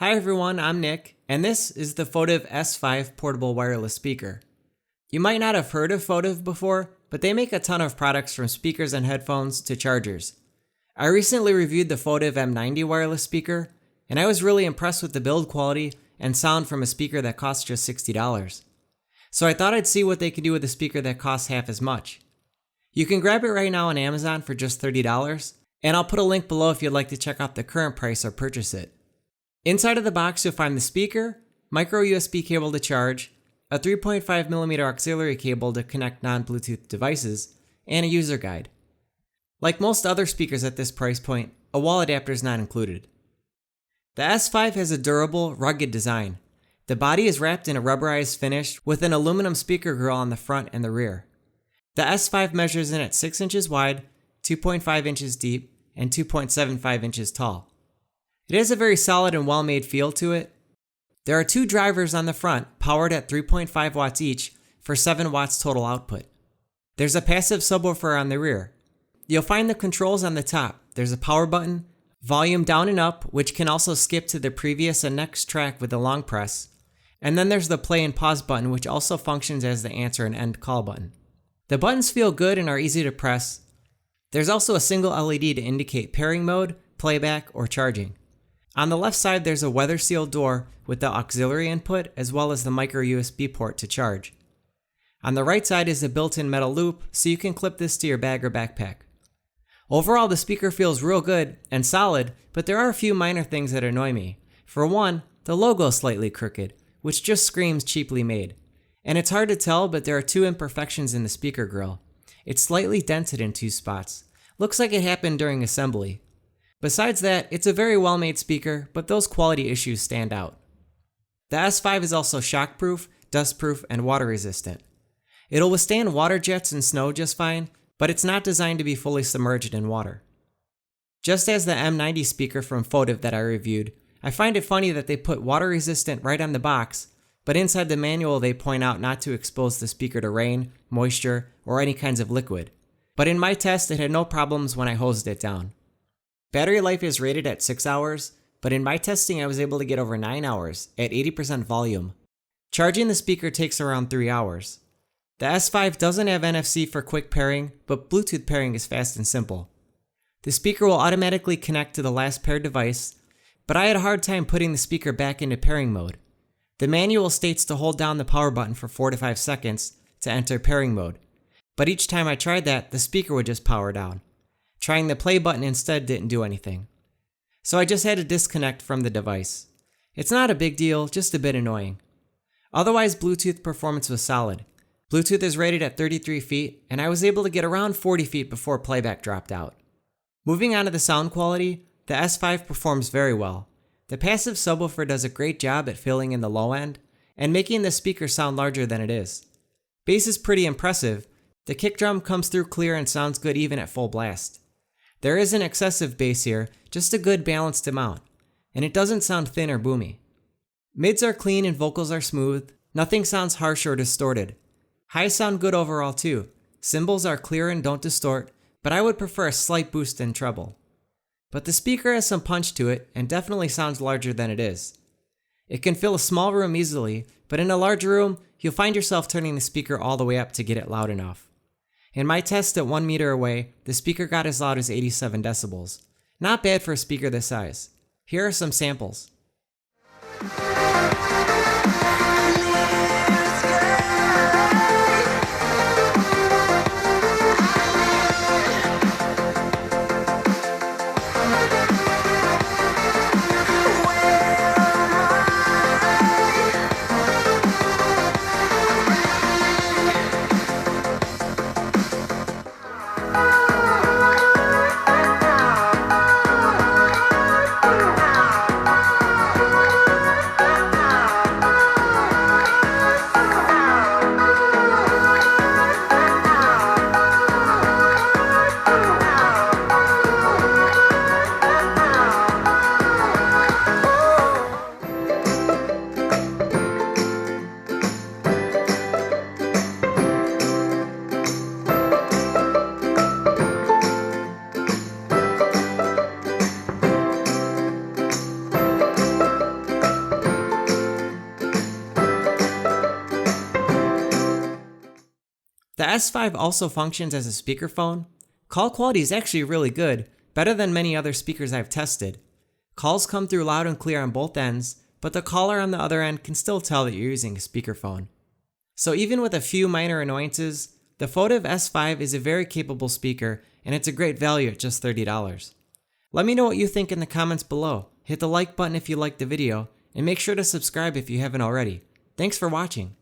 Hi everyone, I'm Nick, and this is the Photive S5 portable wireless speaker. You might not have heard of Photive before, but they make a ton of products from speakers and headphones to chargers. I recently reviewed the Photive M90 wireless speaker, and I was really impressed with the build quality and sound from a speaker that costs just $60. So I thought I'd see what they could do with a speaker that costs half as much. You can grab it right now on Amazon for just $30, and I'll put a link below if you'd like to check out the current price or purchase it. Inside of the box you'll find the speaker, micro USB cable to charge, a 3.5mm auxiliary cable to connect non-Bluetooth devices, and a user guide. Like most other speakers at this price point, a wall adapter is not included. The S5 has a durable, rugged design. The body is wrapped in a rubberized finish with an aluminum speaker grill on the front and the rear. The S5 measures in at 6 inches wide, 2.5 inches deep, and 2.75 inches tall. It has a very solid and well-made feel to it. There are two drivers on the front, powered at 3.5 watts each for 7 watts total output. There's a passive subwoofer on the rear. You'll find the controls on the top. There's a power button, volume down and up, which can also skip to the previous and next track with a long press, and then there's the play and pause button, which also functions as the answer and end call button. The buttons feel good and are easy to press. There's also a single LED to indicate pairing mode, playback, or charging. On the left side there's a weather sealed door with the auxiliary input as well as the micro USB port to charge. On the right side is a built-in metal loop so you can clip this to your bag or backpack. Overall the speaker feels real good and solid, but there are a few minor things that annoy me. For one, the logo is slightly crooked, which just screams cheaply made. And it's hard to tell, but there are two imperfections in the speaker grill. It's slightly dented in two spots. Looks like it happened during assembly. Besides that, it's a very well-made speaker, but those quality issues stand out. The S5 is also shockproof, dustproof, and water resistant. It'll withstand water jets and snow just fine, but it's not designed to be fully submerged in water. Just as the M90 speaker from Photive that I reviewed, I find it funny that they put water resistant right on the box, but inside the manual they point out not to expose the speaker to rain, moisture, or any kinds of liquid. But in my test it had no problems when I hosed it down. Battery life is rated at 6 hours, but in my testing I was able to get over 9 hours at 80% volume. Charging the speaker takes around 3 hours. The S5 doesn't have NFC for quick pairing, but Bluetooth pairing is fast and simple. The speaker will automatically connect to the last paired device, but I had a hard time putting the speaker back into pairing mode. The manual states to hold down the power button for 4 to 5 seconds to enter pairing mode, but each time I tried that, the speaker would just power down. Trying the play button instead didn't do anything. So I just had to disconnect from the device. It's not a big deal, just a bit annoying. Otherwise, Bluetooth performance was solid. Bluetooth is rated at 33 feet, and I was able to get around 40 feet before playback dropped out. Moving on to the sound quality, the S5 performs very well. The passive subwoofer does a great job at filling in the low end, and making the speaker sound larger than it is. Bass is pretty impressive. The kick drum comes through clear and sounds good even at full blast. There isn't excessive bass here, just a good balanced amount, and it doesn't sound thin or boomy. Mids are clean and vocals are smooth, nothing sounds harsh or distorted. Highs sound good overall too. Cymbals are clear and don't distort, but I would prefer a slight boost in treble. But the speaker has some punch to it and definitely sounds larger than it is. It can fill a small room easily, but in a large room, you'll find yourself turning the speaker all the way up to get it loud enough. In my test at 1 meter away, the speaker got as loud as 87 decibels. Not bad for a speaker this size. Here are some samples. The S5 also functions as a speakerphone. Call quality is actually really good, better than many other speakers I've tested. Calls come through loud and clear on both ends, but the caller on the other end can still tell that you're using a speakerphone. So even with a few minor annoyances, the Photive S5 is a very capable speaker, and it's a great value at just $30. Let me know what you think in the comments below. Hit the like button if you liked the video, and make sure to subscribe if you haven't already. Thanks for watching.